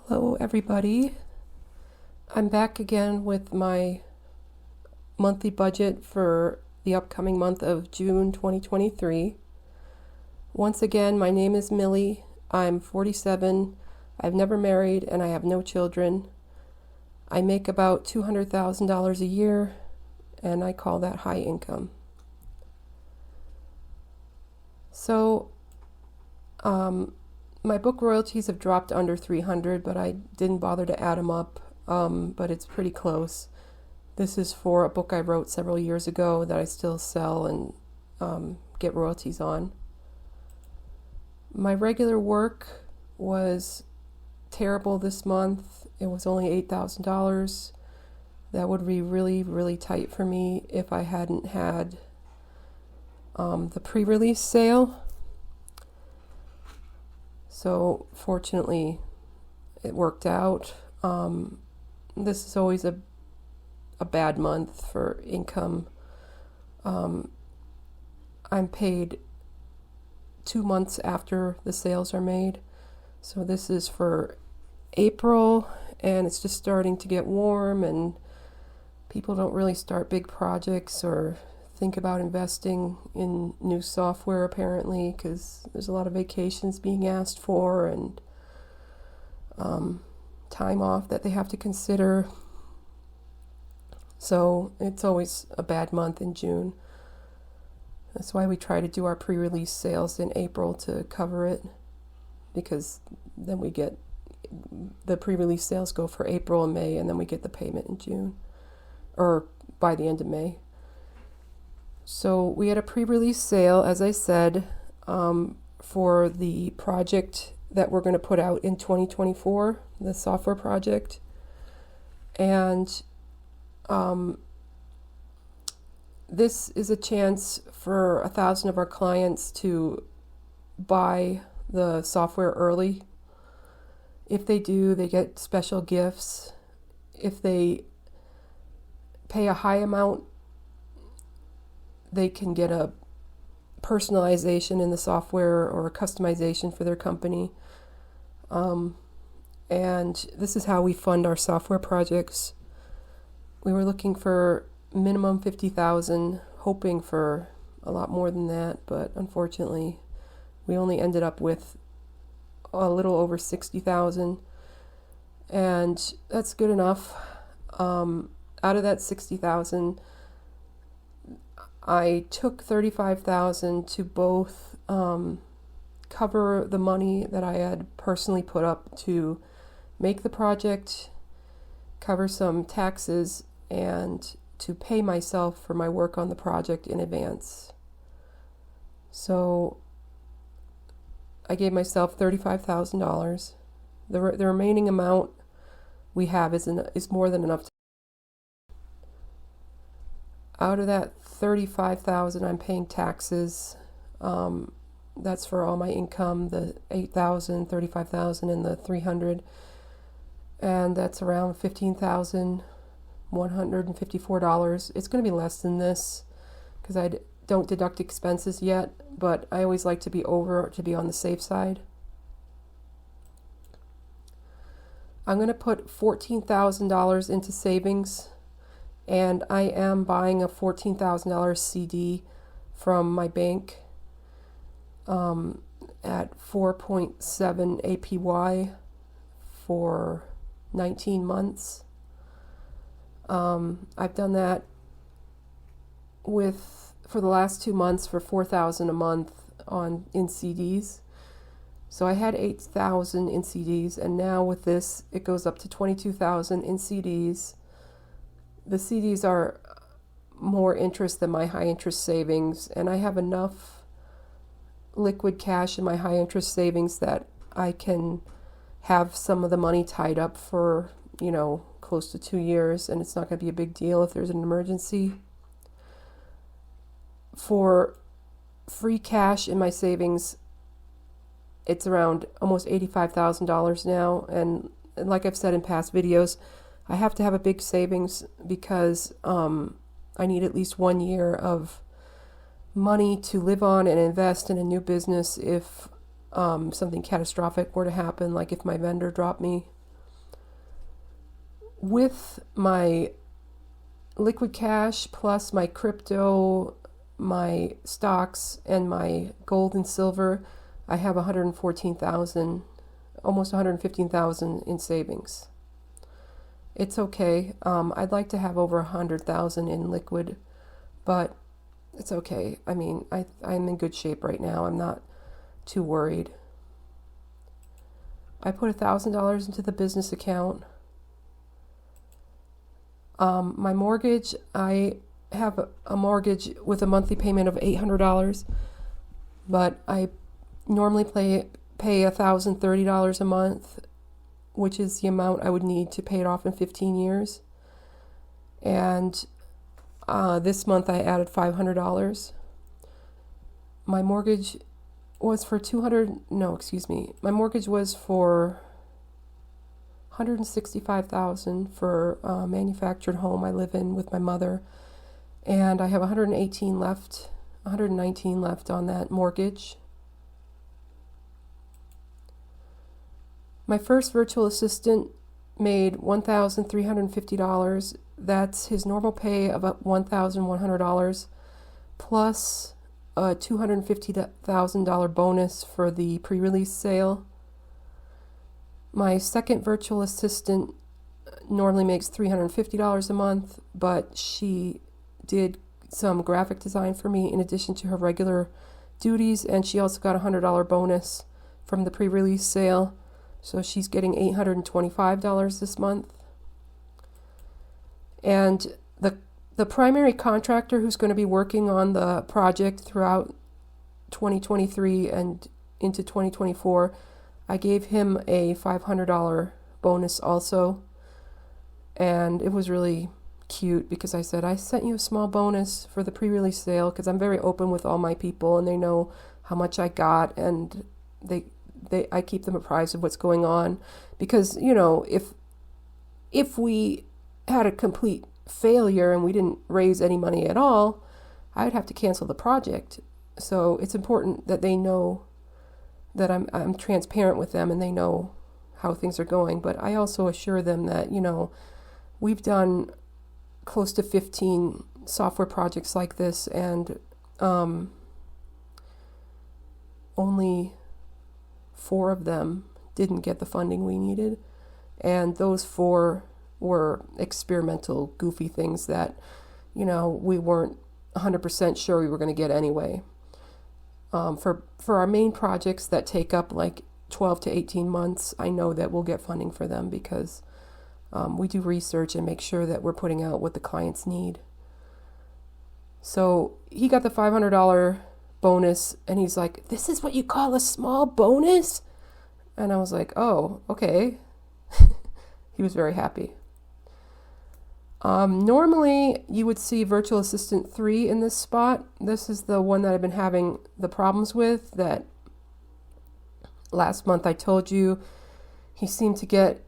Hello, everybody. I'm back again with my monthly budget for the upcoming month of June 2023. Once again, my name is Millie. I'm 47. I've never married and I have no children. I make about $200,000 a year and I call that high income. So, my book royalties have dropped under 300, but I didn't bother to add them up, but it's pretty close. This is for a book I wrote several years ago that I still sell and get royalties on. My regular work was terrible this month. It was only $8,000. That would be really, really tight for me if I hadn't had the pre-release sale. So fortunately, it worked out. This is always a bad month for income. I'm paid 2 months after the sales are made. So this is for April, and it's just starting to get warm, and people don't really start big projects or think about investing in new software apparently, because there's a lot of vacations being asked for and time off that they have to consider. So it's always a bad month in June. That's why we try to do our pre-release sales in April to cover it, because then we get the pre-release sales go for April and May, and then we get the payment in June or by the end of May. So we had a pre-release sale, as I said, for the project that we're going to put out in 2024, the software project. And this is a chance for 1,000 of our clients to buy the software early. If they do, they get special gifts. If they pay a high amount, they can get a personalization in the software or a customization for their company. And this is how we fund our software projects. We were looking for minimum 50,000, hoping for a lot more than that, but unfortunately, we only ended up with a little over 60,000, and that's good enough. Out of that 60,000, I took 35,000 to both cover the money that I had personally put up to make the project, cover some taxes, and to pay myself for my work on the project in advance. So I gave myself $35,000. The remaining amount we have is more than enough. Out of that 35,000, I'm paying taxes. That's for all my income, the 8,000, 35,000, and the 300, and that's around $15,154. It's going to be less than this because I don't deduct expenses yet, but I always like to be on the safe side. I'm going to put $14,000 into savings. And I am buying a $14,000 CD from my bank at 4.7 APY for 19 months. I've done that for the last 2 months for $4,000 a month in CDs. So I had 8,000 in CDs, and now with this, it goes up to 22,000 in CDs. The CDs are more interest than my high interest savings, and I have enough liquid cash in my high interest savings that I can have some of the money tied up for, close to 2 years, and it's not going to be a big deal if there's an emergency. For free cash in my savings, it's around almost $85,000 now, and like I've said in past videos, I have to have a big savings because I need at least 1 year of money to live on and invest in a new business if something catastrophic were to happen, like if my vendor dropped me. with my liquid cash plus my crypto, my stocks, and my gold and silver, I have 114,000, almost 115,000 in savings. It's okay. I'd like to have over 100,000 in liquid, but it's okay. I mean, I'm in good shape right now. I'm not too worried. I put $1,000 into the business account. My mortgage, I have a mortgage with a monthly payment of $800, but I normally pay $1,030 a month, which is the amount I would need to pay it off in 15 years. And this month I added $500. My mortgage was for my mortgage was for $165,000 for a manufactured home I live in with my mother, and I have 119 left on that mortgage. My first virtual assistant made $1,350. That's his normal pay of $1,100 plus a $250,000 bonus for the pre-release sale. My second virtual assistant normally makes $350 a month, but she did some graphic design for me in addition to her regular duties, and she also got a $100 bonus from the pre-release sale. So she's getting $825 this month. And the primary contractor who's going to be working on the project throughout 2023 and into 2024, I gave him a $500 bonus also. And it was really cute because I said, I sent you a small bonus for the pre-release sale because I'm very open with all my people and they know how much I got, and I keep them apprised of what's going on, because, you know, if we had a complete failure and we didn't raise any money at all, I'd have to cancel the project. So it's important that they know that I'm transparent with them and they know how things are going. But I also assure them that, you know, we've done close to 15 software projects like this, and only 4 of them didn't get the funding we needed, and those 4 were experimental, goofy things that, you know, we weren't 100% sure we were going to get anyway. For our main projects that take up like 12 to 18 months, I know that we'll get funding for them because we do research and make sure that we're putting out what the clients need. So he got the $500 bonus, and he's like, "This is what you call a small bonus?" And I was like, "Oh, okay." He was very happy. Normally, you would see Virtual Assistant 3 in this spot. This is the one that I've been having the problems with, that last month I told you he seemed to get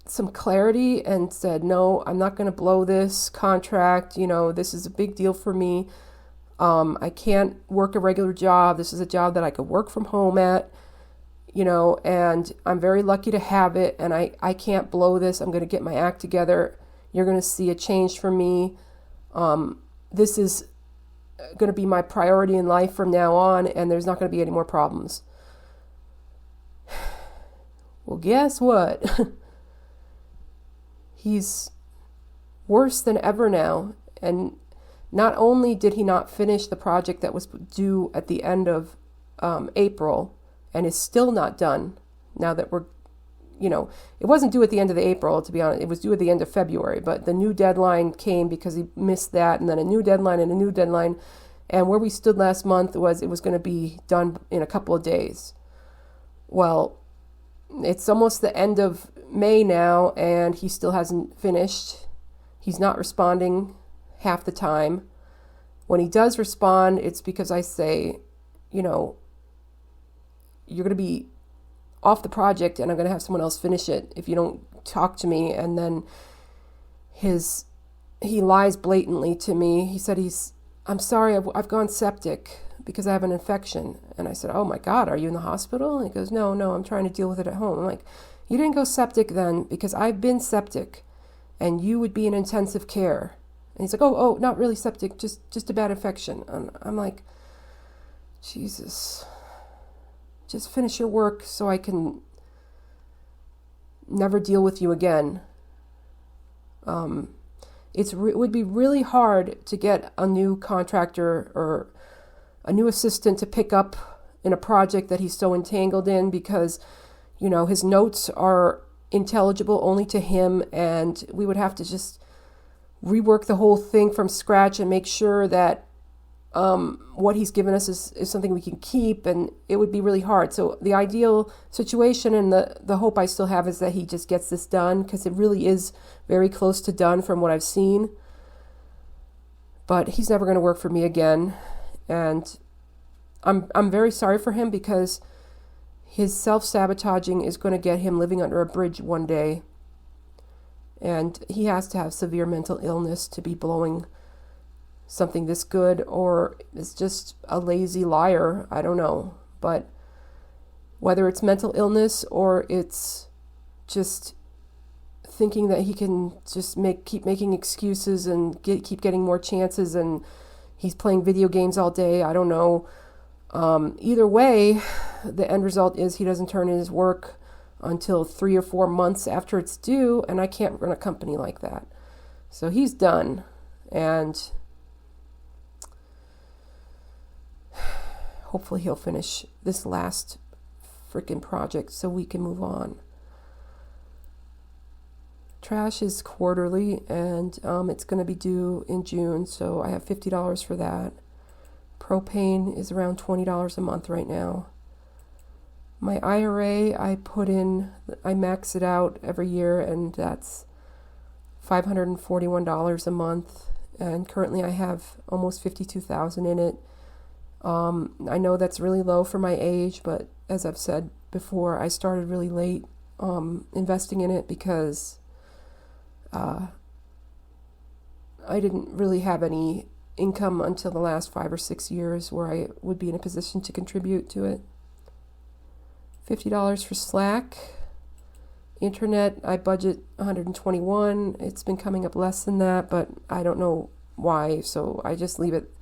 some clarity and said, no, I'm not going to blow this contract. You know, this is a big deal for me. I can't work a regular job. This is a job that I could work from home at, you know, and I'm very lucky to have it, and I can't blow this. I'm going to get my act together. You're going to see a change for me. This is going to be my priority in life from now on, and there's not going to be any more problems. Well, guess what? He's worse than ever now. And not only did he not finish the project that was due at the end of April, and is still not done now that we're, you know, it wasn't due at the end of April, to be honest. It was due at the end of February, but the new deadline came because he missed that, and then a new deadline and a new deadline. And where we stood last month was it was going to be done in a couple of days. Well, it's almost the end of May now, and he still hasn't finished. He's not responding half the time. When he does respond, it's because I say, you know, you're going to be off the project and I'm going to have someone else finish it if you don't talk to me. And then he lies blatantly to me. He said I'm sorry, I've gone septic because I have an infection. And I said, oh my God, are you in the hospital? And he goes, no, I'm trying to deal with it at home. I'm like, you didn't go septic then, because I've been septic. and you would be in intensive care. And he's like, oh, not really septic, just a bad infection. And I'm like, Jesus, just finish your work so I can never deal with you again. It would be really hard to get a new contractor or a new assistant to pick up in a project that he's so entangled in, because, his notes are intelligible only to him, and we would have to just rework the whole thing from scratch and make sure that what he's given us is something we can keep, and it would be really hard. So the ideal situation and the hope I still have is that he just gets this done, because it really is very close to done from what I've seen. But he's never going to work for me again, and I'm very sorry for him, because his self-sabotaging is going to get him living under a bridge one day, and he has to have severe mental illness to be blowing something this good, or is just a lazy liar. I don't know. But whether it's mental illness or it's just thinking that he can just keep making excuses and keep getting more chances, and he's playing video games all day, I don't know. Either way, the end result is he doesn't turn in his work until 3 or 4 months after it's due, and I can't run a company like that. So he's done, and hopefully he'll finish this last freaking project so we can move on. Trash is quarterly, and it's going to be due in June, so I have $50 for that. Propane is around $20 a month right now. My IRA, I max it out every year, and that's $541 a month, and currently I have almost $52,000 in it. I know that's really low for my age, but as I've said before, I started really late investing in it, because I didn't really have any income until the last 5 or 6 years where I would be in a position to contribute to it. $50 for Slack. Internet, I budget $121. It's been coming up less than that, but I don't know why, so I just leave it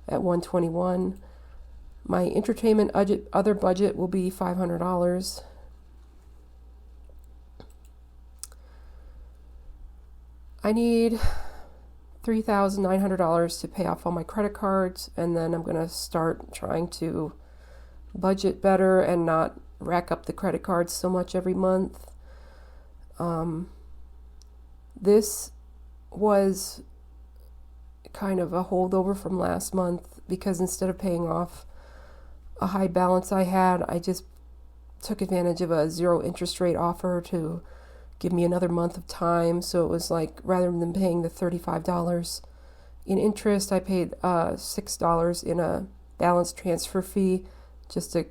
at $121. My entertainment other budget will be $500. I need $3,900 to pay off all my credit cards, and then I'm going to start trying to budget better and not rack up the credit cards so much every month. This was kind of a holdover from last month, because instead of paying off a high balance I had, I just took advantage of a 0 interest rate offer to give me another month of time. So it was like, rather than paying the $35 in interest, I paid $6 in a balance transfer fee, just to,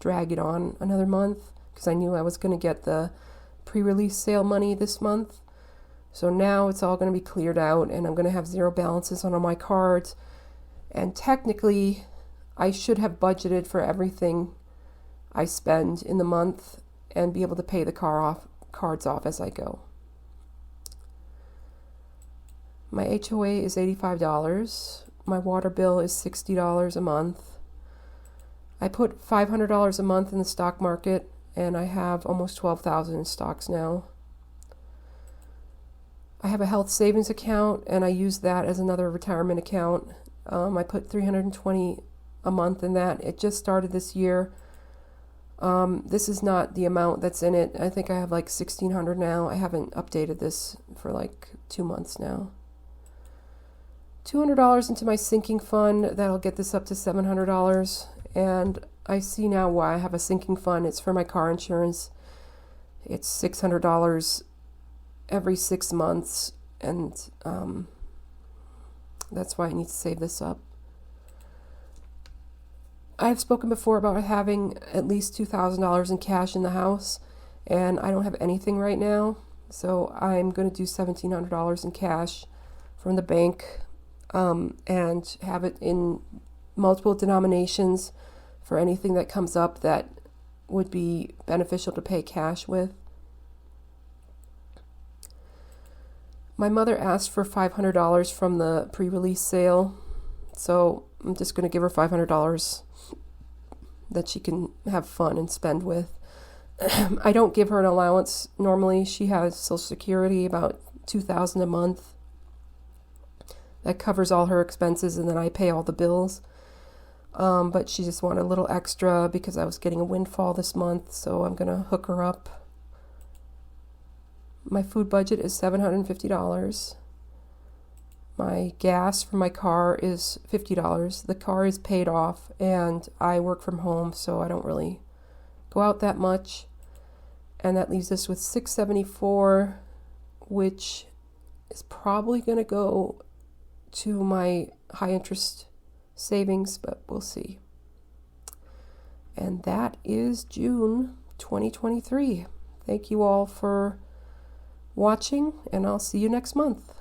drag it on another month, because I knew I was going to get the pre-release sale money this month. So now it's all going to be cleared out, and I'm going to have 0 balances on all my cards. And technically, I should have budgeted for everything I spend in the month and be able to pay the cards off as I go. My HOA is $85. My water bill is $60 a month. I put $500 a month in the stock market, and I have almost 12,000 in stocks now. I have a health savings account, and I use that as another retirement account. I put $320 a month in that. It just started this year. This is not the amount that's in it. I think I have like $1,600 now. I haven't updated this for like 2 months now. $200 into my sinking fund. That'll get this up to $700. And I see now why I have a sinking fund. It's for my car insurance. It's $600 every 6 months, and that's why I need to save this up. I've spoken before about having at least $2,000 in cash in the house, and I don't have anything right now, so I'm going to do $1,700 in cash from the bank, and have it in multiple denominations for anything that comes up that would be beneficial to pay cash with. My mother asked for $500 from the pre-release sale, so I'm just going to give her $500 that she can have fun and spend with. I don't give her an allowance normally. She has Social Security, about $2,000 a month. That covers all her expenses, and then I pay all the bills. But she just wanted a little extra because I was getting a windfall this month, so I'm going to hook her up. My food budget is $750. My gas for my car is $50. The car is paid off, and I work from home, so I don't really go out that much. And that leaves us with $674, which is probably going to go to my high interest savings, but we'll see. And that is June 2023. Thank you all for watching, and I'll see you next month.